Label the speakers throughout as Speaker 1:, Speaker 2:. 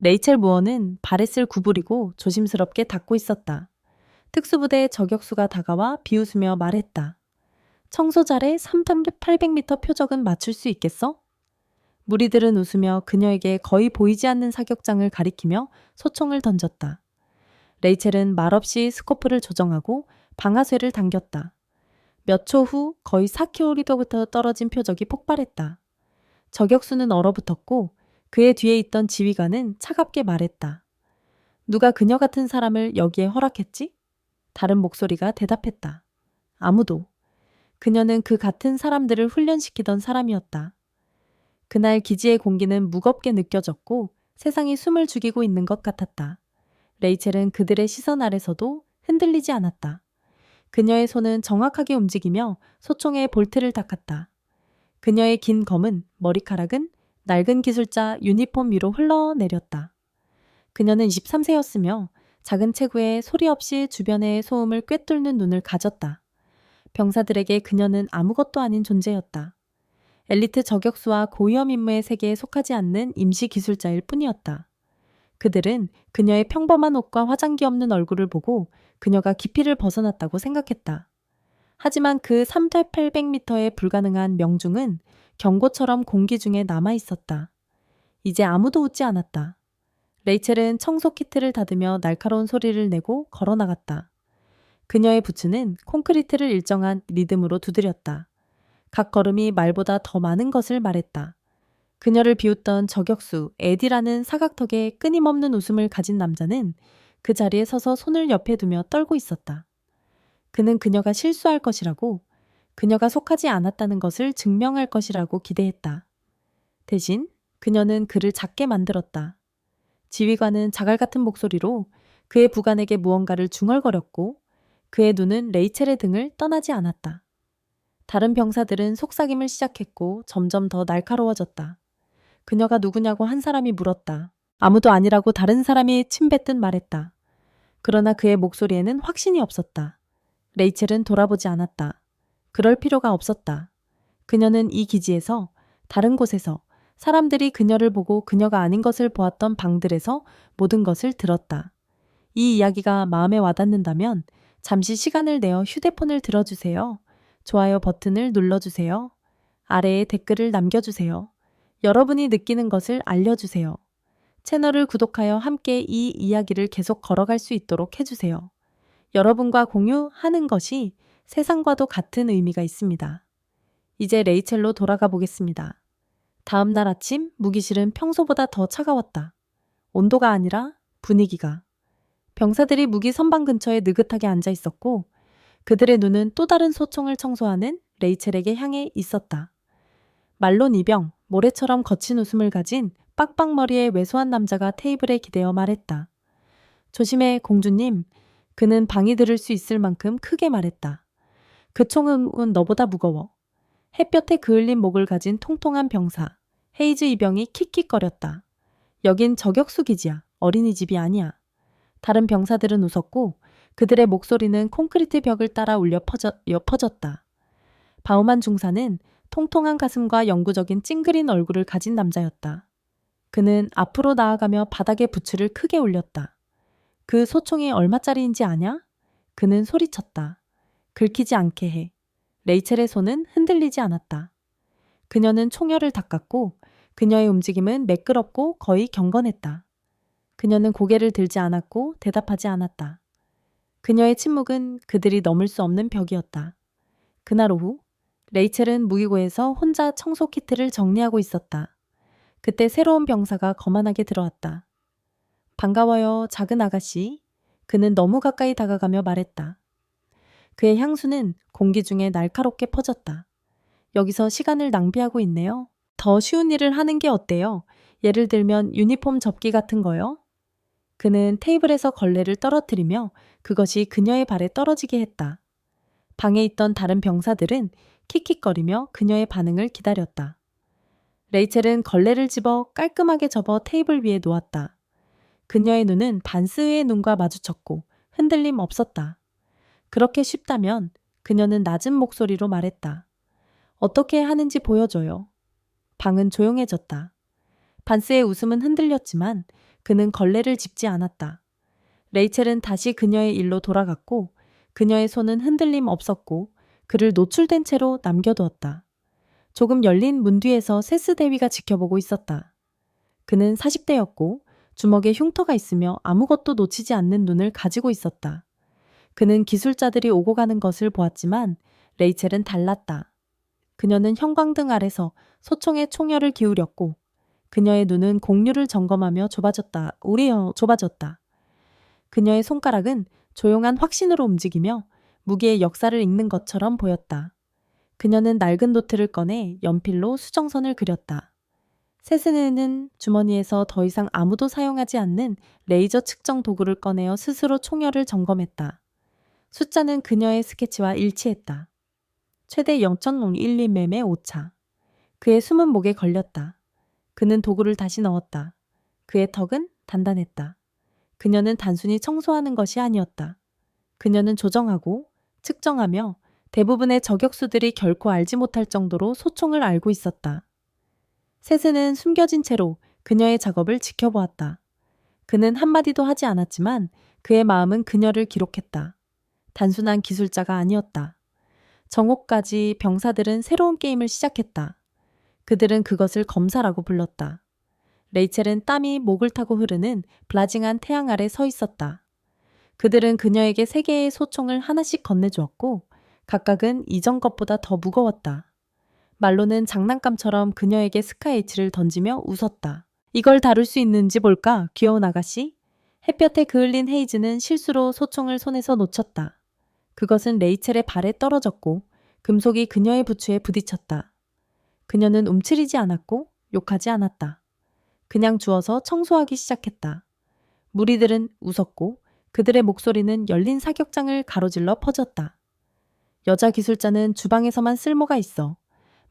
Speaker 1: 레이첼 무어는 바렛을 구부리고 조심스럽게 닫고 있었다. 특수부대 저격수가 다가와 비웃으며 말했다. 청소 잘해 3,800m 표적은 맞출 수 있겠어? 무리들은 웃으며 그녀에게 거의 보이지 않는 사격장을 가리키며 소총을 던졌다. 레이첼은 말없이 스코프를 조정하고 방아쇠를 당겼다. 몇 초 후 거의 4km부터 떨어진 표적이 폭발했다. 저격수는 얼어붙었고 그의 뒤에 있던 지휘관은 차갑게 말했다. 누가 그녀 같은 사람을 여기에 허락했지? 다른 목소리가 대답했다. 아무도. 그녀는 그 같은 사람들을 훈련시키던 사람이었다. 그날 기지의 공기는 무겁게 느껴졌고 세상이 숨을 죽이고 있는 것 같았다. 레이첼은 그들의 시선 아래서도 흔들리지 않았다. 그녀의 손은 정확하게 움직이며 소총의 볼트를 닦았다. 그녀의 긴 검은 머리카락은 낡은 기술자 유니폼 위로 흘러내렸다. 그녀는 23세였으며 작은 체구에 소리 없이 주변의 소음을 꿰뚫는 눈을 가졌다. 병사들에게 그녀는 아무것도 아닌 존재였다. 엘리트 저격수와 고위험 임무의 세계에 속하지 않는 임시 기술자일 뿐이었다. 그들은 그녀의 평범한 옷과 화장기 없는 얼굴을 보고 그녀가 기피를 벗어났다고 생각했다. 하지만 그 3,800m의 불가능한 명중은 경고처럼 공기 중에 남아 있었다. 이제 아무도 웃지 않았다. 레이첼은 청소 키트를 닫으며 날카로운 소리를 내고 걸어 나갔다. 그녀의 부츠는 콘크리트를 일정한 리듬으로 두드렸다. 각 걸음이 말보다 더 많은 것을 말했다. 그녀를 비웃던 저격수 에디라는 사각턱에 끊임없는 웃음을 가진 남자는 그 자리에 서서 손을 옆에 두며 떨고 있었다. 그는 그녀가 실수할 것이라고, 그녀가 속하지 않았다는 것을 증명할 것이라고 기대했다. 대신 그녀는 그를 작게 만들었다. 지휘관은 자갈 같은 목소리로 그의 부관에게 무언가를 중얼거렸고 그의 눈은 레이첼의 등을 떠나지 않았다. 다른 병사들은 속삭임을 시작했고 점점 더 날카로워졌다. 그녀가 누구냐고 한 사람이 물었다. 아무도 아니라고 다른 사람이 침뱉듯 말했다. 그러나 그의 목소리에는 확신이 없었다. 레이첼은 돌아보지 않았다. 그럴 필요가 없었다. 그녀는 이 기지에서, 다른 곳에서, 사람들이 그녀를 보고 그녀가 아닌 것을 보았던 방들에서 모든 것을 들었다. 이 이야기가 마음에 와닿는다면 잠시 시간을 내어 휴대폰을 들어주세요. 좋아요 버튼을 눌러주세요. 아래에 댓글을 남겨주세요. 여러분이 느끼는 것을 알려주세요. 채널을 구독하여 함께 이 이야기를 계속 걸어갈 수 있도록 해주세요. 여러분과 공유하는 것이 세상과도 같은 의미가 있습니다. 이제 레이첼로 돌아가 보겠습니다. 다음 날 아침 무기실은 평소보다 더 차가웠다. 온도가 아니라 분위기가. 병사들이 무기 선반 근처에 느긋하게 앉아 있었고 그들의 눈은 또 다른 소총을 청소하는 레이첼에게 향해 있었다. 말론 이병, 모래처럼 거친 웃음을 가진 빡빡머리의 왜소한 남자가 테이블에 기대어 말했다. 조심해, 공주님. 그는 방이 들을 수 있을 만큼 크게 말했다. 그 총은 너보다 무거워. 햇볕에 그을린 목을 가진 통통한 병사. 헤이즈 이병이 킥킥거렸다. 여긴 저격수 기지야. 어린이집이 아니야. 다른 병사들은 웃었고 그들의 목소리는 콘크리트 벽을 따라 울려 퍼졌다. 바우만 중사는 통통한 가슴과 영구적인 찡그린 얼굴을 가진 남자였다. 그는 앞으로 나아가며 바닥에 부츠를 크게 올렸다. 그 소총이 얼마짜리인지 아냐? 그는 소리쳤다. 긁히지 않게 해. 레이첼의 손은 흔들리지 않았다. 그녀는 총열을 닦았고 그녀의 움직임은 매끄럽고 거의 경건했다. 그녀는 고개를 들지 않았고 대답하지 않았다. 그녀의 침묵은 그들이 넘을 수 없는 벽이었다. 그날 오후 레이첼은 무기고에서 혼자 청소 키트를 정리하고 있었다. 그때 새로운 병사가 거만하게 들어왔다. 반가워요, 작은 아가씨. 그는 너무 가까이 다가가며 말했다. 그의 향수는 공기 중에 날카롭게 퍼졌다. 여기서 시간을 낭비하고 있네요. 더 쉬운 일을 하는 게 어때요? 예를 들면 유니폼 접기 같은 거요? 그는 테이블에서 걸레를 떨어뜨리며 그것이 그녀의 발에 떨어지게 했다. 방에 있던 다른 병사들은 킥킥거리며 그녀의 반응을 기다렸다. 레이첼은 걸레를 집어 깔끔하게 접어 테이블 위에 놓았다. 그녀의 눈은 반스의 눈과 마주쳤고 흔들림 없었다. 그렇게 쉽다면 그녀는 낮은 목소리로 말했다. 어떻게 하는지 보여줘요. 방은 조용해졌다. 반스의 웃음은 흔들렸지만 그는 걸레를 짚지 않았다. 레이첼은 다시 그녀의 일로 돌아갔고 그녀의 손은 흔들림 없었고 그를 노출된 채로 남겨두었다. 조금 열린 문 뒤에서 세스 대위가 지켜보고 있었다. 그는 40대였고 주먹에 흉터가 있으며 아무것도 놓치지 않는 눈을 가지고 있었다. 그는 기술자들이 오고 가는 것을 보았지만 레이첼은 달랐다. 그녀는 형광등 아래서 소총에 총열을 기울였고 그녀의 눈은 공류를 점검하며 좁아졌다. 그녀의 손가락은 조용한 확신으로 움직이며 무기의 역사를 읽는 것처럼 보였다. 그녀는 낡은 노트를 꺼내 연필로 수정선을 그렸다. 세스네는 주머니에서 더 이상 아무도 사용하지 않는 레이저 측정 도구를 꺼내어 스스로 총열을 점검했다. 숫자는 그녀의 스케치와 일치했다. 최대 0.012mm의 오차. 그의 숨은 목에 걸렸다. 그는 도구를 다시 넣었다. 그의 턱은 단단했다. 그녀는 단순히 청소하는 것이 아니었다. 그녀는 조정하고 측정하며 대부분의 저격수들이 결코 알지 못할 정도로 소총을 알고 있었다. 세스는 숨겨진 채로 그녀의 작업을 지켜보았다. 그는 한마디도 하지 않았지만 그의 마음은 그녀를 기록했다. 단순한 기술자가 아니었다. 정오까지 병사들은 새로운 게임을 시작했다. 그들은 그것을 검사라고 불렀다. 레이첼은 땀이 목을 타고 흐르는 블라징한 태양 아래 서 있었다. 그들은 그녀에게 3개의 소총을 하나씩 건네주었고 각각은 이전 것보다 더 무거웠다. 말로는 장난감처럼 그녀에게 스카이치를 던지며 웃었다. 이걸 다룰 수 있는지 볼까, 귀여운 아가씨? 햇볕에 그을린 헤이즈는 실수로 소총을 손에서 놓쳤다. 그것은 레이첼의 발에 떨어졌고 금속이 그녀의 부츠에 부딪혔다. 그녀는 움츠리지 않았고 욕하지 않았다. 그냥 주워서 청소하기 시작했다. 무리들은 웃었고 그들의 목소리는 열린 사격장을 가로질러 퍼졌다. 여자 기술자는 주방에서만 쓸모가 있어.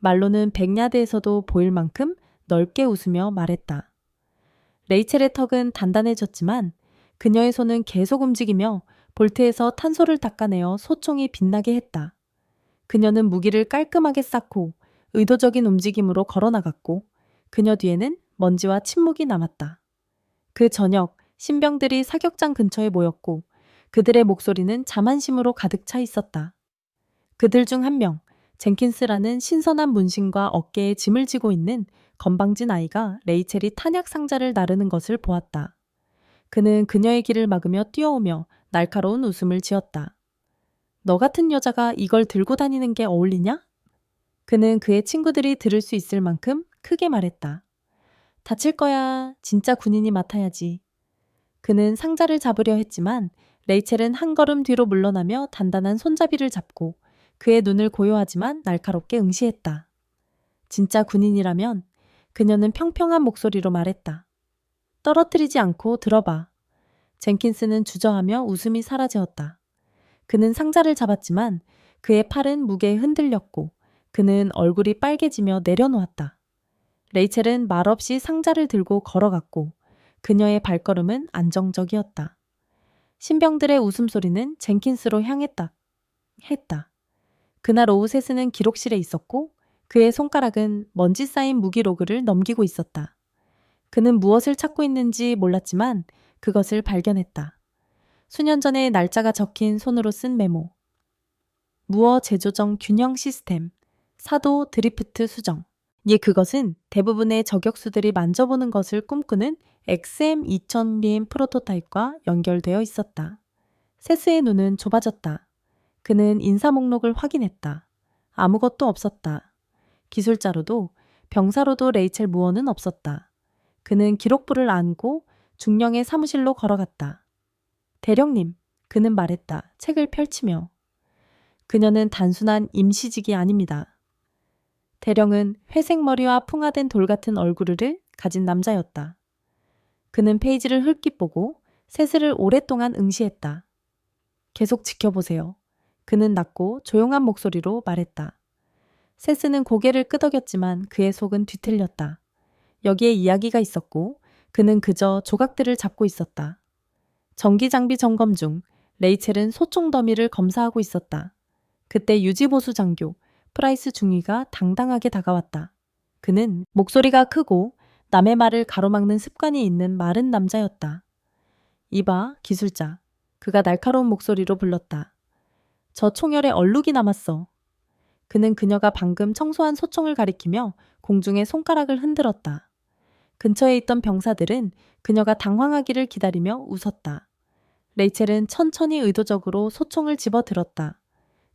Speaker 1: 말로는 백야드에서도 보일 만큼 넓게 웃으며 말했다. 레이첼의 턱은 단단해졌지만 그녀의 손은 계속 움직이며 볼트에서 탄소를 닦아내어 소총이 빛나게 했다. 그녀는 무기를 깔끔하게 쌓고 의도적인 움직임으로 걸어나갔고 그녀 뒤에는 먼지와 침묵이 남았다. 그 저녁 신병들이 사격장 근처에 모였고 그들의 목소리는 자만심으로 가득 차 있었다. 그들 중 한 명, 젠킨스라는 신선한 문신과 어깨에 짐을 지고 있는 건방진 아이가 레이첼이 탄약 상자를 나르는 것을 보았다. 그는 그녀의 길을 막으며 뛰어오며 날카로운 웃음을 지었다. 너 같은 여자가 이걸 들고 다니는 게 어울리냐? 그는 그의 친구들이 들을 수 있을 만큼 크게 말했다. 다칠 거야. 진짜 군인이 맡아야지. 그는 상자를 잡으려 했지만 레이첼은 한 걸음 뒤로 물러나며 단단한 손잡이를 잡고 그의 눈을 고요하지만 날카롭게 응시했다. 진짜 군인이라면 그녀는 평평한 목소리로 말했다. 떨어뜨리지 않고 들어봐. 젠킨스는 주저하며 웃음이 사라졌다. 그는 상자를 잡았지만 그의 팔은 무게에 흔들렸고 그는 얼굴이 빨개지며 내려놓았다. 레이첼은 말없이 상자를 들고 걸어갔고 그녀의 발걸음은 안정적이었다. 신병들의 웃음소리는 젠킨스로 향했다. 그날 오후 세스는 기록실에 있었고 그의 손가락은 먼지 쌓인 무기로그를 넘기고 있었다. 그는 무엇을 찾고 있는지 몰랐지만 그것을 발견했다. 수년 전에 날짜가 적힌 손으로 쓴 메모. 무어 재조정 균형 시스템, 사도 드리프트 수정. 그것은 대부분의 저격수들이 만져보는 것을 꿈꾸는 XM2000BM 프로토타입과 연결되어 있었다. 세스의 눈은 좁아졌다. 그는 인사 목록을 확인했다. 아무것도 없었다. 기술자로도 병사로도 레이첼 무어는 없었다. 그는 기록부를 안고 중령의 사무실로 걸어갔다. 대령님, 그는 말했다. 책을 펼치며. 그녀는 단순한 임시직이 아닙니다. 대령은 회색 머리와 풍화된 돌 같은 얼굴을 가진 남자였다. 그는 페이지를 흘낏 보고 세스를 오랫동안 응시했다. 계속 지켜보세요. 그는 낮고 조용한 목소리로 말했다. 세스는 고개를 끄덕였지만 그의 속은 뒤틀렸다. 여기에 이야기가 있었고 그는 그저 조각들을 잡고 있었다. 전기장비 점검 중 레이첼은 소총 더미를 검사하고 있었다. 그때 유지보수 장교 프라이스 중위가 당당하게 다가왔다. 그는 목소리가 크고 남의 말을 가로막는 습관이 있는 마른 남자였다. 이봐, 기술자. 그가 날카로운 목소리로 불렀다. 저 총열에 얼룩이 남았어. 그는 그녀가 방금 청소한 소총을 가리키며 공중에 손가락을 흔들었다. 근처에 있던 병사들은 그녀가 당황하기를 기다리며 웃었다. 레이첼은 천천히 의도적으로 소총을 집어들었다.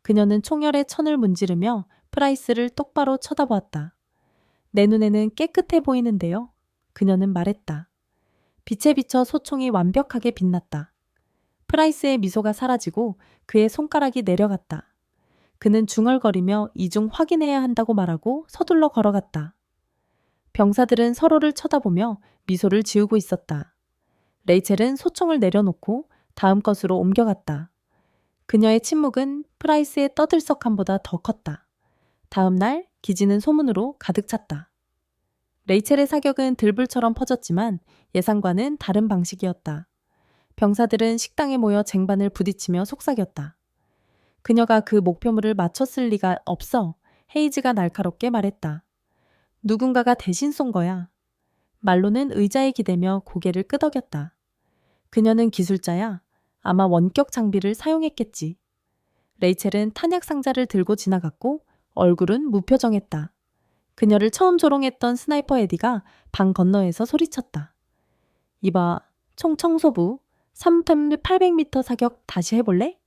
Speaker 1: 그녀는 총열에 천을 문지르며 프라이스를 똑바로 쳐다보았다. 내 눈에는 깨끗해 보이는데요. 그녀는 말했다. 빛에 비쳐 소총이 완벽하게 빛났다. 프라이스의 미소가 사라지고 그의 손가락이 내려갔다. 그는 중얼거리며 이중 확인해야 한다고 말하고 서둘러 걸어갔다. 병사들은 서로를 쳐다보며 미소를 지우고 있었다. 레이첼은 소총을 내려놓고 다음 것으로 옮겨갔다. 그녀의 침묵은 프라이스의 떠들썩함보다 더 컸다. 다음 날 기지는 소문으로 가득 찼다. 레이첼의 사격은 들불처럼 퍼졌지만 예상과는 다른 방식이었다. 병사들은 식당에 모여 쟁반을 부딪히며 속삭였다. 그녀가 그 목표물을 맞췄을 리가 없어. 헤이즈가 날카롭게 말했다. 누군가가 대신 쏜 거야. 말로는 의자에 기대며 고개를 끄덕였다. 그녀는 기술자야. 아마 원격 장비를 사용했겠지. 레이첼은 탄약 상자를 들고 지나갔고 얼굴은 무표정했다. 그녀를 처음 조롱했던 스나이퍼 에디가 방 건너에서 소리쳤다. 이봐, 총 청소부 3,800m 사격 다시 해볼래?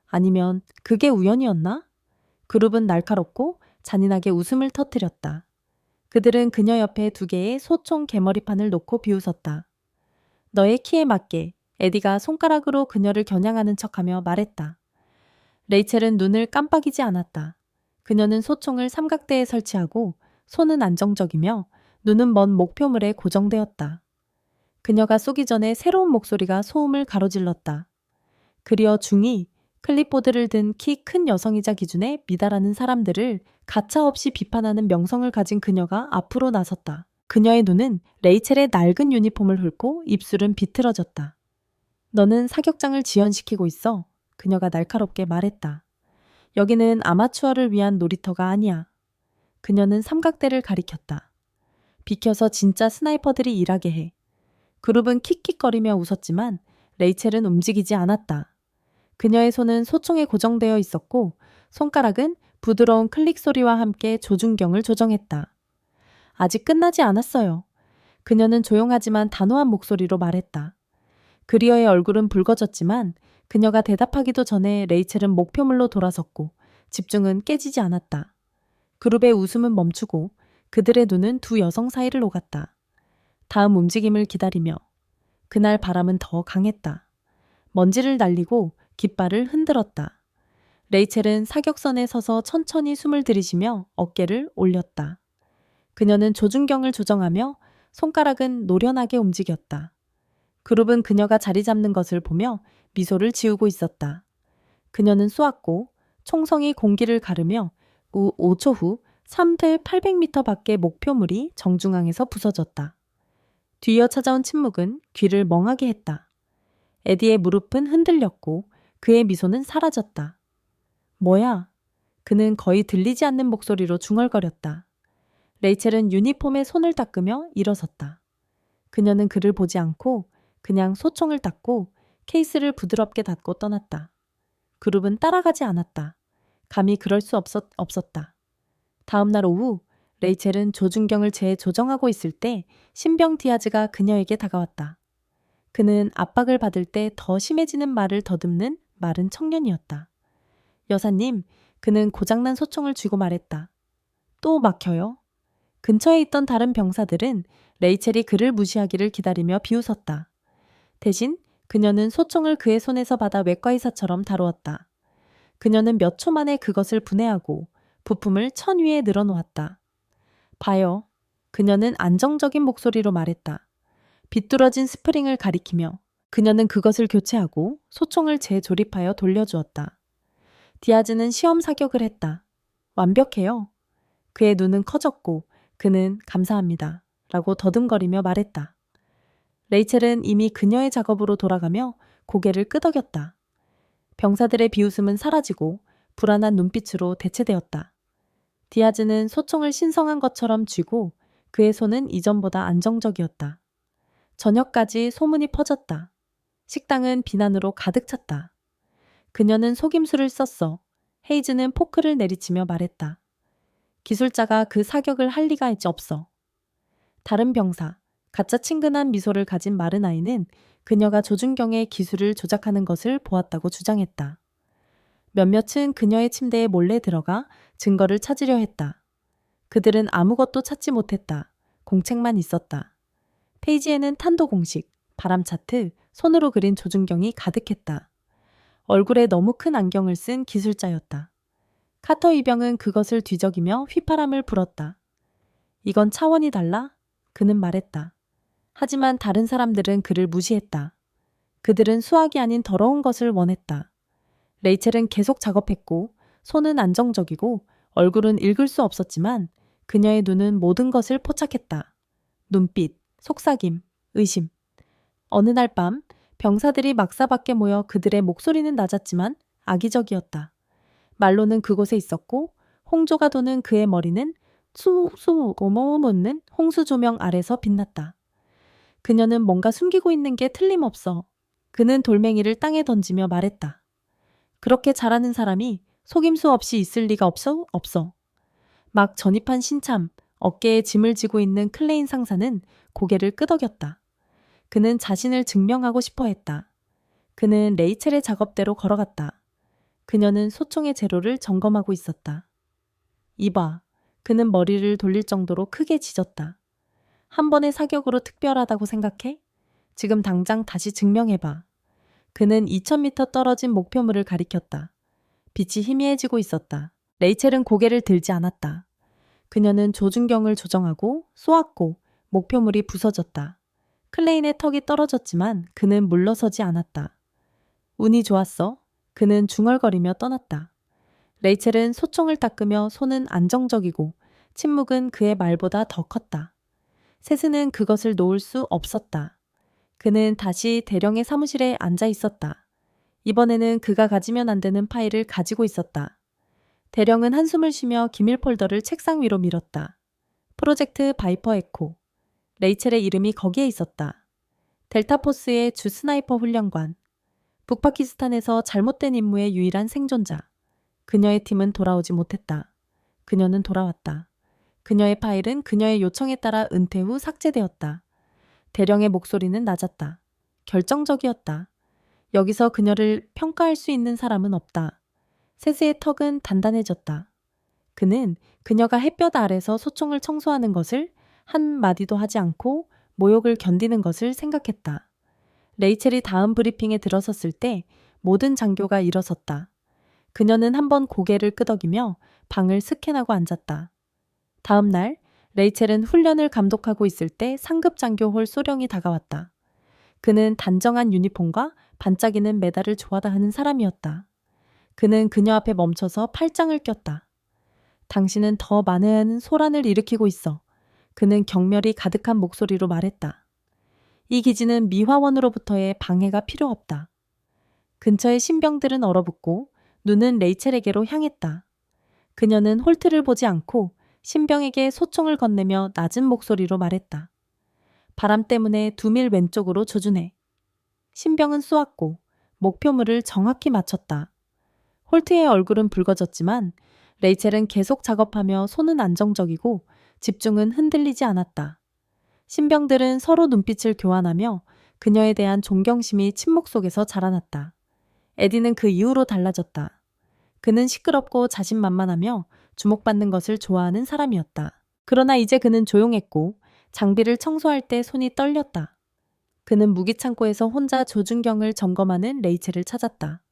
Speaker 1: 아니면 그게 우연이었나? 그룹은 날카롭고 잔인하게 웃음을 터뜨렸다. 그들은 그녀 옆에 2개의 소총 개머리판을 놓고 비웃었다. 너의 키에 맞게 에디가 손가락으로 그녀를 겨냥하는 척하며 말했다. 레이첼은 눈을 깜빡이지 않았다. 그녀는 소총을 삼각대에 설치하고 손은 안정적이며 눈은 먼 목표물에 고정되었다. 그녀가 쏘기 전에 새로운 목소리가 소음을 가로질렀다. 그리어 중이 클립보드를 든 키 큰 여성이자 기준에 미달하는 사람들을 가차없이 비판하는 명성을 가진 그녀가 앞으로 나섰다. 그녀의 눈은 레이첼의 낡은 유니폼을 훑고 입술은 비틀어졌다. 너는 사격장을 지연시키고 있어. 그녀가 날카롭게 말했다. 여기는 아마추어를 위한 놀이터가 아니야. 그녀는 삼각대를 가리켰다. 비켜서 진짜 스나이퍼들이 일하게 해. 그룹은 킥킥거리며 웃었지만 레이첼은 움직이지 않았다. 그녀의 손은 소총에 고정되어 있었고 손가락은 부드러운 클릭 소리와 함께 조준경을 조정했다. 아직 끝나지 않았어요. 그녀는 조용하지만 단호한 목소리로 말했다. 그리어의 얼굴은 붉어졌지만 그녀가 대답하기도 전에 레이첼은 목표물로 돌아섰고 집중은 깨지지 않았다. 그룹의 웃음은 멈추고 그들의 눈은 2 여성 사이를 오갔다. 다음 움직임을 기다리며 그날 바람은 더 강했다. 먼지를 날리고 깃발을 흔들었다. 레이첼은 사격선에 서서 천천히 숨을 들이쉬며 어깨를 올렸다. 그녀는 조준경을 조정하며 손가락은 노련하게 움직였다. 그룹은 그녀가 자리 잡는 것을 보며 미소를 지우고 있었다. 그녀는 쏘았고 총성이 공기를 가르며 5초 후 3,800m 밖의 목표물이 정중앙에서 부서졌다. 뒤이어 찾아온 침묵은 귀를 멍하게 했다. 에디의 무릎은 흔들렸고 그의 미소는 사라졌다. 뭐야? 그는 거의 들리지 않는 목소리로 중얼거렸다. 레이첼은 유니폼에 손을 닦으며 일어섰다. 그녀는 그를 보지 않고 그냥 소총을 닦고 케이스를 부드럽게 닫고 떠났다. 그룹은 따라가지 않았다. 감히 그럴 수 없었다. 다음 날 오후 레이첼은 조준경을 재조정하고 있을 때 신병 디아즈가 그녀에게 다가왔다. 그는 압박을 받을 때 더 심해지는 말을 더듬는 마른 청년이었다. 여사님, 그는 고장난 소총을 쥐고 말했다. 또 막혀요? 근처에 있던 다른 병사들은 레이첼이 그를 무시하기를 기다리며 비웃었다. 대신 그녀는 소총을 그의 손에서 받아 외과의사처럼 다루었다. 그녀는 몇 초 만에 그것을 분해하고 부품을 천 위에 늘어놓았다. 봐요. 그녀는 안정적인 목소리로 말했다. 비뚤어진 스프링을 가리키며 그녀는 그것을 교체하고 소총을 재조립하여 돌려주었다. 디아즈는 시험 사격을 했다. 완벽해요. 그의 눈은 커졌고 그는 감사합니다. 라고 더듬거리며 말했다. 레이첼은 이미 그녀의 작업으로 돌아가며 고개를 끄덕였다. 병사들의 비웃음은 사라지고 불안한 눈빛으로 대체되었다. 디아즈는 소총을 신성한 것처럼 쥐고 그의 손은 이전보다 안정적이었다. 저녁까지 소문이 퍼졌다. 식당은 비난으로 가득 찼다. 그녀는 속임수를 썼어. 헤이즈는 포크를 내리치며 말했다. 기술자가 그 사격을 할 리가 없어. 다른 병사, 가짜 친근한 미소를 가진 마른 아이는 그녀가 조준경의 기술을 조작하는 것을 보았다고 주장했다. 몇몇은 그녀의 침대에 몰래 들어가 증거를 찾으려 했다. 그들은 아무것도 찾지 못했다. 공책만 있었다. 페이지에는 탄도 공식, 바람 차트, 손으로 그린 조준경이 가득했다. 얼굴에 너무 큰 안경을 쓴 기술자였다. 카터 이병은 그것을 뒤적이며 휘파람을 불었다. 이건 차원이 달라? 그는 말했다. 하지만 다른 사람들은 그를 무시했다. 그들은 수학이 아닌 더러운 것을 원했다. 레이첼은 계속 작업했고 손은 안정적이고 얼굴은 읽을 수 없었지만 그녀의 눈은 모든 것을 포착했다. 눈빛, 속삭임, 의심. 어느 날 밤 병사들이 막사 밖에 모여 그들의 목소리는 낮았지만 악의적이었다. 말로는 그곳에 있었고 홍조가 도는 그의 머리는 수수 고모 묻는 홍수 조명 아래서 빛났다. 그녀는 뭔가 숨기고 있는 게 틀림없어. 그는 돌멩이를 땅에 던지며 말했다. 그렇게 잘하는 사람이 속임수 없이 있을 리가 없어? 없어. 막 전입한 신참, 어깨에 짐을 지고 있는 클레인 상사는 고개를 끄덕였다. 그는 자신을 증명하고 싶어 했다. 그는 레이첼의 작업대로 걸어갔다. 그녀는 소총의 재료를 점검하고 있었다. 이봐. 그는 머리를 돌릴 정도로 크게 짖었다. 한 번의 사격으로 특별하다고 생각해? 지금 당장 다시 증명해봐. 그는 2000m 떨어진 목표물을 가리켰다. 빛이 희미해지고 있었다. 레이첼은 고개를 들지 않았다. 그녀는 조준경을 조정하고 쏘았고 목표물이 부서졌다. 클레인의 턱이 떨어졌지만 그는 물러서지 않았다. 운이 좋았어. 그는 중얼거리며 떠났다. 레이첼은 소총을 닦으며 손은 안정적이고 침묵은 그의 말보다 더 컸다. 세스는 그것을 놓을 수 없었다. 그는 다시 대령의 사무실에 앉아 있었다. 이번에는 그가 가지면 안 되는 파일을 가지고 있었다. 대령은 한숨을 쉬며 기밀 폴더를 책상 위로 밀었다. 프로젝트 바이퍼 에코. 레이첼의 이름이 거기에 있었다. 델타포스의 주 스나이퍼 훈련관. 북파키스탄에서 잘못된 임무의 유일한 생존자. 그녀의 팀은 돌아오지 못했다. 그녀는 돌아왔다. 그녀의 파일은 그녀의 요청에 따라 은퇴 후 삭제되었다. 대령의 목소리는 낮았다. 결정적이었다. 여기서 그녀를 평가할 수 있는 사람은 없다. 세스의 턱은 단단해졌다. 그는 그녀가 햇볕 아래서 소총을 청소하는 것을 한마디도 하지 않고 모욕을 견디는 것을 생각했다. 레이첼이 다음 브리핑에 들어섰을 때 모든 장교가 일어섰다. 그녀는 한번 고개를 끄덕이며 방을 스캔하고 앉았다. 다음 날 레이첼은 훈련을 감독하고 있을 때 상급 장교 홀 소령이 다가왔다. 그는 단정한 유니폼과 반짝이는 메달을 좋아다 하는 사람이었다. 그는 그녀 앞에 멈춰서 팔짱을 꼈다. 당신은 더 많은 소란을 일으키고 있어. 그는 경멸이 가득한 목소리로 말했다. 이 기지는 미화원으로부터의 방해가 필요 없다. 근처의 신병들은 얼어붙고 눈은 레이첼에게로 향했다. 그녀는 홀트를 보지 않고 신병에게 소총을 건네며 낮은 목소리로 말했다. 바람 때문에 2밀 왼쪽으로 조준해. 신병은 쏘았고 목표물을 정확히 맞췄다. 홀트의 얼굴은 붉어졌지만 레이첼은 계속 작업하며 손은 안정적이고 집중은 흔들리지 않았다. 신병들은 서로 눈빛을 교환하며 그녀에 대한 존경심이 침묵 속에서 자라났다. 에디는 그 이후로 달라졌다. 그는 시끄럽고 자신만만하며 주목받는 것을 좋아하는 사람이었다. 그러나 이제 그는 조용했고 장비를 청소할 때 손이 떨렸다. 그는 무기창고에서 혼자 조준경을 점검하는 레이첼을 찾았다.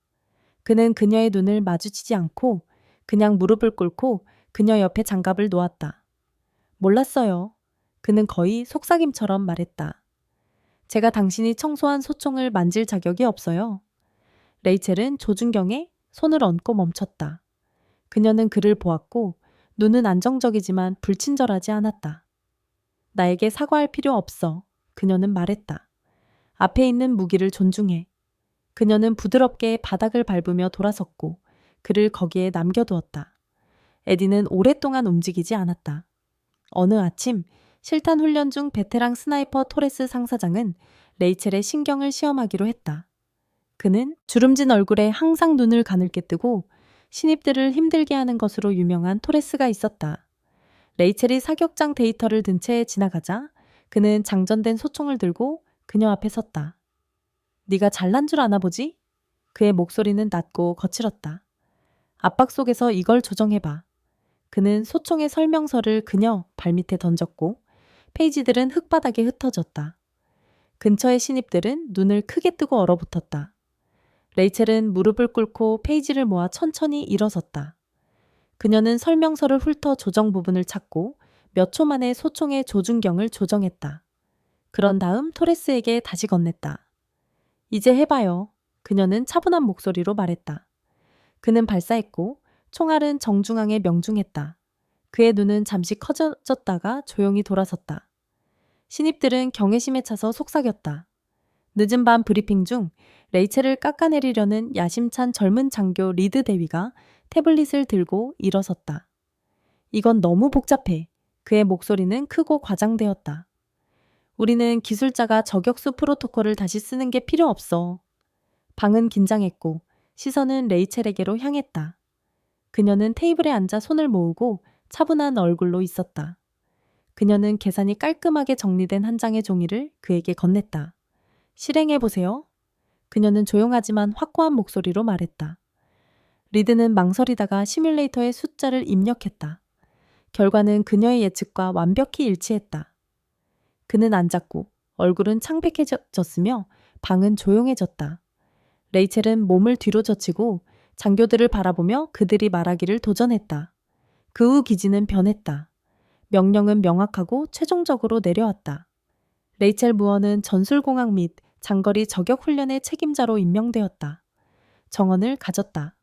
Speaker 1: 그는 그녀의 눈을 마주치지 않고 그냥 무릎을 꿇고 그녀 옆에 장갑을 놓았다. 몰랐어요. 그는 거의 속삭임처럼 말했다. 제가 당신이 청소한 소총을 만질 자격이 없어요. 레이첼은 조준경에 손을 얹고 멈췄다. 그녀는 그를 보았고 눈은 안정적이지만 불친절하지 않았다. 나에게 사과할 필요 없어. 그녀는 말했다. 앞에 있는 무기를 존중해. 그녀는 부드럽게 바닥을 밟으며 돌아섰고 그를 거기에 남겨두었다. 에디는 오랫동안 움직이지 않았다. 어느 아침 실탄 훈련 중 베테랑 스나이퍼 토레스 상사장은 레이첼의 신경을 시험하기로 했다. 그는 주름진 얼굴에 항상 눈을 가늘게 뜨고 신입들을 힘들게 하는 것으로 유명한 토레스가 있었다. 레이첼이 사격장 데이터를 든 채 지나가자 그는 장전된 소총을 들고 그녀 앞에 섰다. 네가 잘난 줄 아나 보지? 그의 목소리는 낮고 거칠었다. 압박 속에서 이걸 조정해봐. 그는 소총의 설명서를 그녀 발밑에 던졌고 페이지들은 흙바닥에 흩어졌다. 근처의 신입들은 눈을 크게 뜨고 얼어붙었다. 레이첼은 무릎을 꿇고 페이지를 모아 천천히 일어섰다. 그녀는 설명서를 훑어 조정 부분을 찾고 몇 초 만에 소총의 조준경을 조정했다. 그런 다음 토레스에게 다시 건넸다. 이제 해봐요. 그녀는 차분한 목소리로 말했다. 그는 발사했고 총알은 정중앙에 명중했다. 그의 눈은 잠시 커졌다가 조용히 돌아섰다. 신입들은 경외심에 차서 속삭였다. 늦은 밤 브리핑 중 레이첼을 깎아내리려는 야심찬 젊은 장교 리드 대위가 태블릿을 들고 일어섰다. 이건 너무 복잡해. 그의 목소리는 크고 과장되었다. 우리는 기술자가 저격수 프로토콜을 다시 쓰는 게 필요 없어. 방은 긴장했고 시선은 레이첼에게로 향했다. 그녀는 테이블에 앉아 손을 모으고 차분한 얼굴로 있었다. 그녀는 계산이 깔끔하게 정리된 한 장의 종이를 그에게 건넸다. 실행해보세요. 그녀는 조용하지만 확고한 목소리로 말했다. 리드는 망설이다가 시뮬레이터에 숫자를 입력했다. 결과는 그녀의 예측과 완벽히 일치했다. 그는 앉았고 얼굴은 창백해졌으며 방은 조용해졌다. 레이첼은 몸을 뒤로 젖히고 장교들을 바라보며 그들이 말하기를 도전했다. 그 후 기지는 변했다. 명령은 명확하고 최종적으로 내려왔다. 레이첼 무어는 전술공학 및 장거리 저격 훈련의 책임자로 임명되었다. 정원을 가졌다.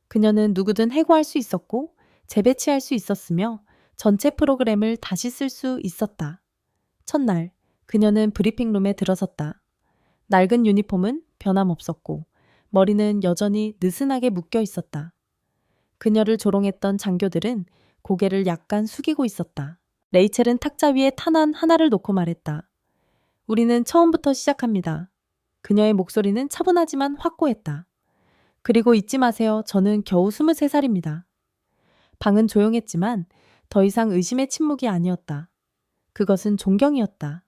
Speaker 1: 그녀는 누구든 해고할 수 있었고 재배치할 수 있었으며 전체 프로그램을 다시 쓸 수 있었다. 첫날, 그녀는 브리핑룸에 들어섰다. 낡은 유니폼은 변함없었고 머리는 여전히 느슨하게 묶여 있었다. 그녀를 조롱했던 장교들은 고개를 약간 숙이고 있었다. 레이첼은 탁자 위에 탄환 하나를 놓고 말했다. 우리는 처음부터 시작합니다. 그녀의 목소리는 차분하지만 확고했다. 그리고 잊지 마세요. 저는 겨우 23살입니다. 방은 조용했지만 더 이상 의심의 침묵이 아니었다. 그것은 존경이었다.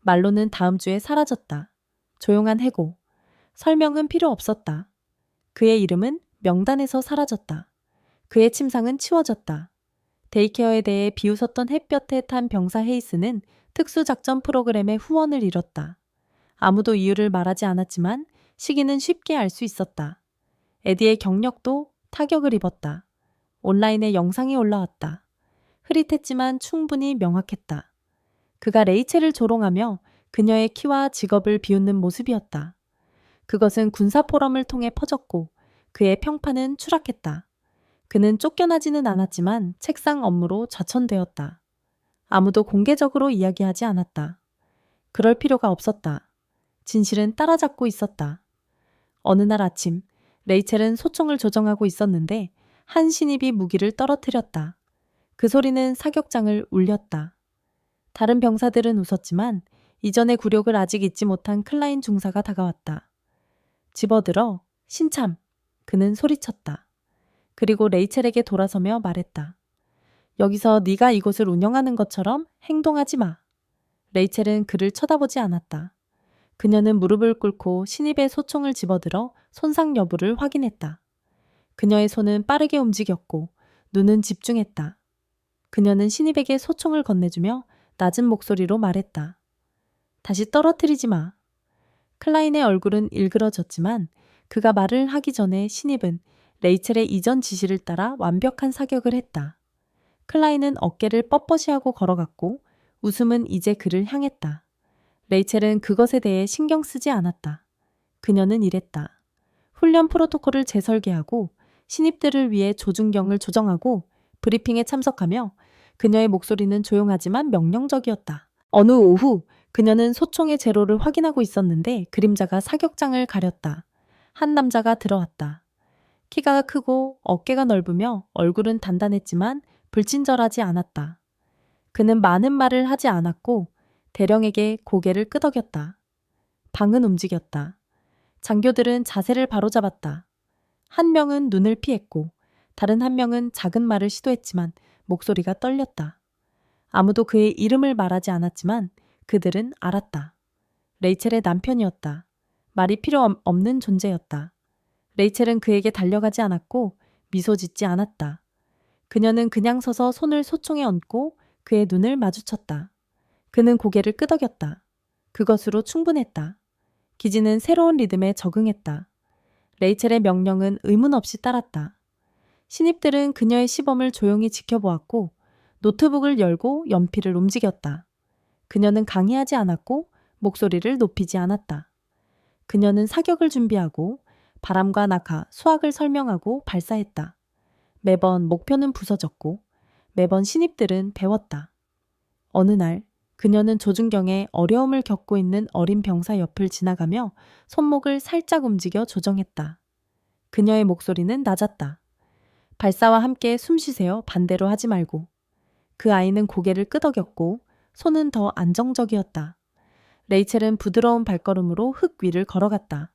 Speaker 1: 말로는 다음 주에 사라졌다. 조용한 해고. 설명은 필요 없었다. 그의 이름은 명단에서 사라졌다. 그의 침상은 치워졌다. 데이케어에 대해 비웃었던 햇볕에 탄 병사 헤이스는 특수작전 프로그램의 후원을 잃었다. 아무도 이유를 말하지 않았지만 시기는 쉽게 알 수 있었다. 에디의 경력도 타격을 입었다. 온라인에 영상이 올라왔다. 흐릿했지만 충분히 명확했다. 그가 레이첼을 조롱하며 그녀의 키와 직업을 비웃는 모습이었다. 그것은 군사 포럼을 통해 퍼졌고 그의 평판은 추락했다. 그는 쫓겨나지는 않았지만 책상 업무로 좌천되었다. 아무도 공개적으로 이야기하지 않았다. 그럴 필요가 없었다. 진실은 따라잡고 있었다. 어느 날 아침, 레이첼은 소총을 조정하고 있었는데 한 신입이 무기를 떨어뜨렸다. 그 소리는 사격장을 울렸다. 다른 병사들은 웃었지만 이전의 굴욕을 아직 잊지 못한 클라인 중사가 다가왔다. 집어들어, 신참! 그는 소리쳤다. 그리고 레이첼에게 돌아서며 말했다. 여기서 네가 이곳을 운영하는 것처럼 행동하지 마. 레이첼은 그를 쳐다보지 않았다. 그녀는 무릎을 꿇고 신입의 소총을 집어들어 손상 여부를 확인했다. 그녀의 손은 빠르게 움직였고 눈은 집중했다. 그녀는 신입에게 소총을 건네주며 낮은 목소리로 말했다. 다시 떨어뜨리지 마. 클라인의 얼굴은 일그러졌지만 그가 말을 하기 전에 신입은 레이첼의 이전 지시를 따라 완벽한 사격을 했다. 클라인은 어깨를 뻣뻣이 하고 걸어갔고 웃음은 이제 그를 향했다. 레이첼은 그것에 대해 신경 쓰지 않았다. 그녀는 이랬다. 훈련 프로토콜을 재설계하고 신입들을 위해 조준경을 조정하고 브리핑에 참석하며 그녀의 목소리는 조용하지만 명령적이었다. 어느 오후 그녀는 소총의 제로를 확인하고 있었는데 그림자가 사격장을 가렸다. 한 남자가 들어왔다. 키가 크고 어깨가 넓으며 얼굴은 단단했지만 불친절하지 않았다. 그는 많은 말을 하지 않았고 대령에게 고개를 끄덕였다. 방은 움직였다. 장교들은 자세를 바로잡았다. 한 명은 눈을 피했고 다른 한 명은 작은 말을 시도했지만 목소리가 떨렸다. 아무도 그의 이름을 말하지 않았지만 그들은 알았다. 레이첼의 남편이었다. 말이 필요 없는 존재였다. 레이첼은 그에게 달려가지 않았고 미소 짓지 않았다. 그녀는 그냥 서서 손을 소총에 얹고 그의 눈을 마주쳤다. 그는 고개를 끄덕였다. 그것으로 충분했다. 기지는 새로운 리듬에 적응했다. 레이첼의 명령은 의문 없이 따랐다. 신입들은 그녀의 시범을 조용히 지켜보았고 노트북을 열고 연필을 움직였다. 그녀는 강의하지 않았고 목소리를 높이지 않았다. 그녀는 사격을 준비하고 바람과 낙하, 수학을 설명하고 발사했다. 매번 목표는 부서졌고 매번 신입들은 배웠다. 어느 날 그녀는 조준경에 어려움을 겪고 있는 어린 병사 옆을 지나가며 손목을 살짝 움직여 조정했다. 그녀의 목소리는 낮았다. 발사와 함께 숨 쉬세요. 반대로 하지 말고. 그 아이는 고개를 끄덕였고 손은 더 안정적이었다. 레이첼은 부드러운 발걸음으로 흙 위를 걸어갔다.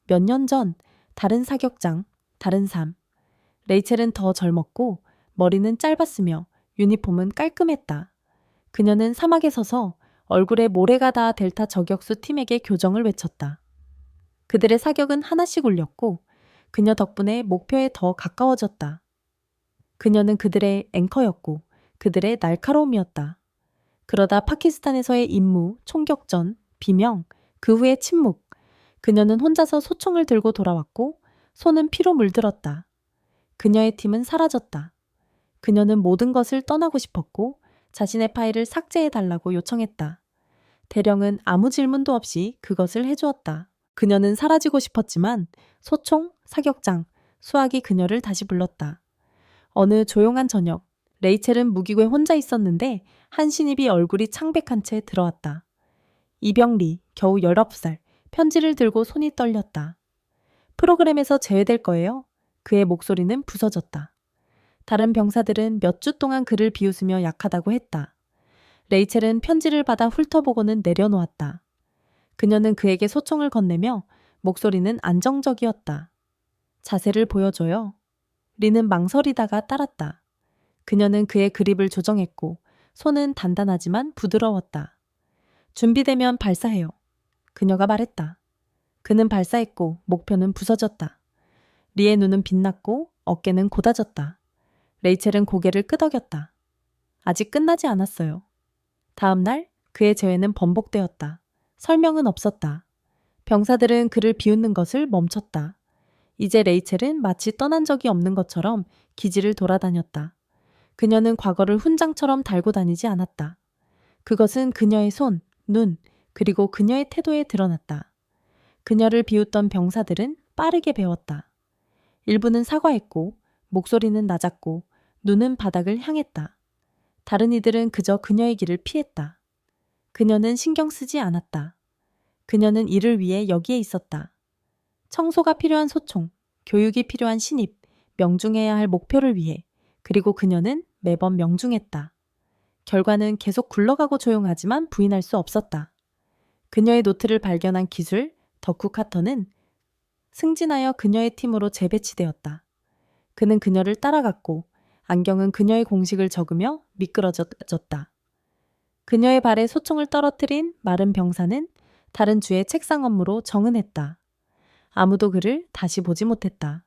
Speaker 1: 몇 년 전 다른 사격장, 다른 삶. 레이첼은 더 젊었고 머리는 짧았으며 유니폼은 깔끔했다. 그녀는 사막에 서서 얼굴에 모래가 닿아 델타 저격수 팀에게 교정을 외쳤다. 그들의 사격은 하나씩 울렸고 그녀 덕분에 목표에 더 가까워졌다. 그녀는 그들의 앵커였고 그들의 날카로움이었다. 그러다 파키스탄에서의 임무, 총격전, 비명, 그 후의 침묵. 그녀는 혼자서 소총을 들고 돌아왔고 손은 피로 물들었다. 그녀의 팀은 사라졌다. 그녀는 모든 것을 떠나고 싶었고 자신의 파일을 삭제해달라고 요청했다. 대령은 아무 질문도 없이 그것을 해주었다. 그녀는 사라지고 싶었지만 소총, 사격장, 수학이 그녀를 다시 불렀다. 어느 조용한 저녁, 레이첼은 무기고에 혼자 있었는데 한 신입이 얼굴이 창백한 채 들어왔다. 이병리, 겨우 19살, 편지를 들고 손이 떨렸다. 프로그램에서 제외될 거예요. 그의 목소리는 부서졌다. 다른 병사들은 몇 주 동안 그를 비웃으며 약하다고 했다. 레이첼은 편지를 받아 훑어보고는 내려놓았다. 그녀는 그에게 소총을 건네며 목소리는 안정적이었다. 자세를 보여줘요. 리는 망설이다가 따랐다. 그녀는 그의 그립을 조정했고 손은 단단하지만 부드러웠다. 준비되면 발사해요. 그녀가 말했다. 그는 발사했고 목표는 부서졌다. 리의 눈은 빛났고 어깨는 곧아졌다. 레이첼은 고개를 끄덕였다. 아직 끝나지 않았어요. 다음 날 그의 재회는 번복되었다. 설명은 없었다. 병사들은 그를 비웃는 것을 멈췄다. 이제 레이첼은 마치 떠난 적이 없는 것처럼 기지를 돌아다녔다. 그녀는 과거를 훈장처럼 달고 다니지 않았다. 그것은 그녀의 손, 눈, 그리고 그녀의 태도에 드러났다. 그녀를 비웃던 병사들은 빠르게 배웠다. 일부는 사과했고 목소리는 낮았고 눈은 바닥을 향했다. 다른 이들은 그저 그녀의 길을 피했다. 그녀는 신경 쓰지 않았다. 그녀는 이를 위해 여기에 있었다. 청소가 필요한 소총, 교육이 필요한 신입, 명중해야 할 목표를 위해. 그리고 그녀는 매번 명중했다. 결과는 계속 굴러가고 조용하지만 부인할 수 없었다. 그녀의 노트를 발견한 기술, 덕후 카터는 승진하여 그녀의 팀으로 재배치되었다. 그는 그녀를 따라갔고 안경은 그녀의 공식을 적으며 미끄러졌다. 그녀의 발에 소총을 떨어뜨린 마른 병사는 다른 주의 책상 업무로 정은했다. 아무도 그를 다시 보지 못했다.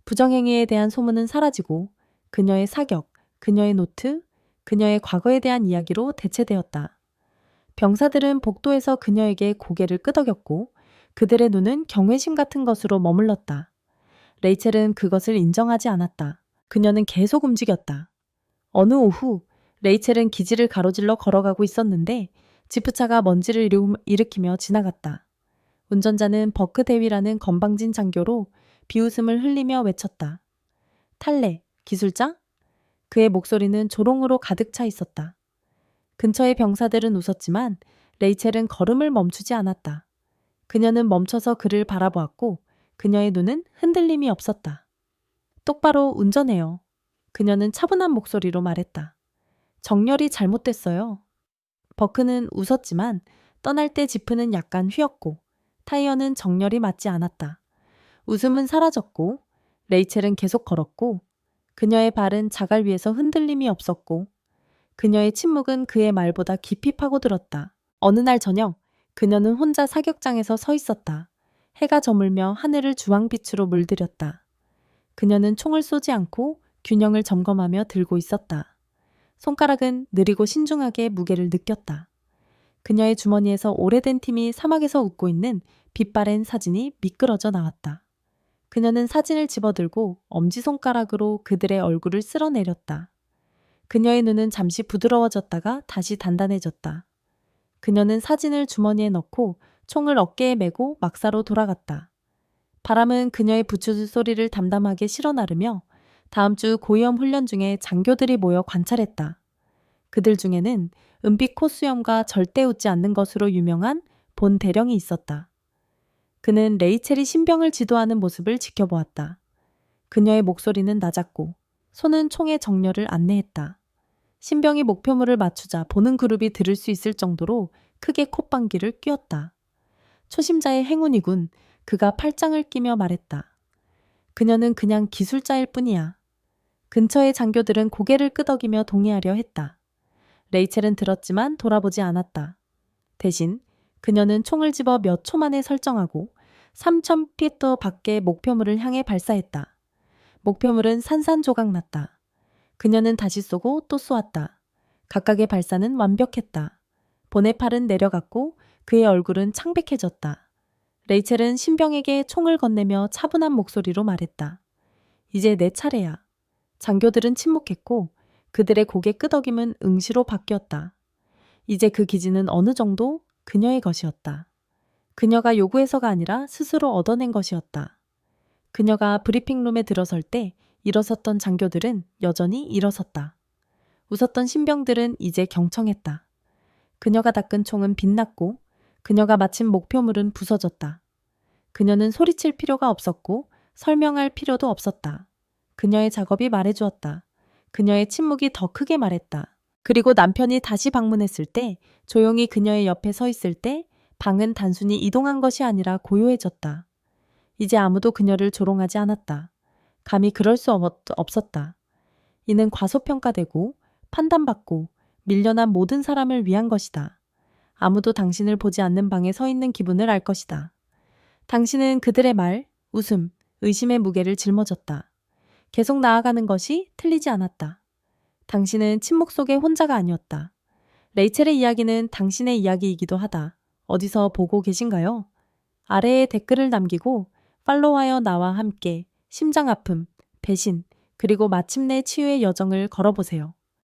Speaker 1: 부정행위에 대한 소문은 사라지고 그녀의 사격, 그녀의 노트, 그녀의 과거에 대한 이야기로 대체되었다. 병사들은 복도에서 그녀에게 고개를 끄덕였고 그들의 눈은 경외심 같은 것으로 머물렀다. 레이첼은 그것을 인정하지 않았다. 그녀는 계속 움직였다. 어느 오후 레이첼은 기지를 가로질러 걸어가고 있었는데 지프차가 먼지를 일으키며 지나갔다. 운전자는 버크 대위라는 건방진 장교로 비웃음을 흘리며 외쳤다. 탈레, 기술자? 그의 목소리는 조롱으로 가득 차 있었다. 근처의 병사들은 웃었지만 레이첼은 걸음을 멈추지 않았다. 그녀는 멈춰서 그를 바라보았고 그녀의 눈은 흔들림이 없었다. 똑바로 운전해요. 그녀는 차분한 목소리로 말했다. 정렬이 잘못됐어요. 버크는 웃었지만 떠날 때 지프는 약간 휘었고 타이어는 정렬이 맞지 않았다. 웃음은 사라졌고 레이첼은 계속 걸었고 그녀의 발은 자갈 위에서 흔들림이 없었고 그녀의 침묵은 그의 말보다 깊이 파고들었다. 어느 날 저녁 그녀는 혼자 사격장에서 서 있었다. 해가 저물며 하늘을 주황빛으로 물들였다. 그녀는 총을 쏘지 않고 균형을 점검하며 들고 있었다. 손가락은 느리고 신중하게 무게를 느꼈다. 그녀의 주머니에서 오래된 팀이 사막에서 웃고 있는 빛바랜 사진이 미끄러져 나왔다. 그녀는 사진을 집어들고 엄지손가락으로 그들의 얼굴을 쓸어내렸다. 그녀의 눈은 잠시 부드러워졌다가 다시 단단해졌다. 그녀는 사진을 주머니에 넣고 총을 어깨에 메고 막사로 돌아갔다. 바람은 그녀의 부츠스 소리를 담담하게 실어 나르며 다음 주 고위험 훈련 중에 장교들이 모여 관찰했다. 그들 중에는 은빛 콧수염과 절대 웃지 않는 것으로 유명한 본 대령이 있었다. 그는 레이첼이 신병을 지도하는 모습을 지켜보았다. 그녀의 목소리는 낮았고 손은 총의 정렬을 안내했다. 신병이 목표물을 맞추자 보는 그룹이 들을 수 있을 정도로 크게 콧방귀를 뀌었다. 초심자의 행운이군. 그가 팔짱을 끼며 말했다. 그녀는 그냥 기술자일 뿐이야. 근처의 장교들은 고개를 끄덕이며 동의하려 했다. 레이첼은 들었지만 돌아보지 않았다. 대신 그녀는 총을 집어 몇 초 만에 설정하고 3,000피트 밖의 목표물을 향해 발사했다. 목표물은 산산조각 났다. 그녀는 다시 쏘고 또 쏘았다. 각각의 발사는 완벽했다. 본의 팔은 내려갔고 그의 얼굴은 창백해졌다. 레이첼은 신병에게 총을 건네며 차분한 목소리로 말했다. 이제 내 차례야. 장교들은 침묵했고 그들의 고개 끄덕임은 응시로 바뀌었다. 이제 그 기지는 어느 정도 그녀의 것이었다. 그녀가 요구해서가 아니라 스스로 얻어낸 것이었다. 그녀가 브리핑룸에 들어설 때 일어섰던 장교들은 여전히 일어섰다. 웃었던 신병들은 이제 경청했다. 그녀가 닦은 총은 빛났고 그녀가 마친 목표물은 부서졌다. 그녀는 소리칠 필요가 없었고 설명할 필요도 없었다. 그녀의 작업이 말해주었다. 그녀의 침묵이 더 크게 말했다. 그리고 남편이 다시 방문했을 때 조용히 그녀의 옆에 서 있을 때 방은 단순히 이동한 것이 아니라 고요해졌다. 이제 아무도 그녀를 조롱하지 않았다. 감히 그럴 수 없었다. 이는 과소평가되고 판단받고 밀려난 모든 사람을 위한 것이다. 아무도 당신을 보지 않는 방에 서 있는 기분을 알 것이다. 당신은 그들의 말, 웃음, 의심의 무게를 짊어졌다. 계속 나아가는 것이 틀리지 않았다. 당신은 침묵 속에 혼자가 아니었다. 레이첼의 이야기는 당신의 이야기이기도 하다. 어디서 보고 계신가요? 아래에 댓글을 남기고 팔로우하여 나와 함께 심장 아픔, 배신, 그리고 마침내 치유의 여정을 걸어보세요.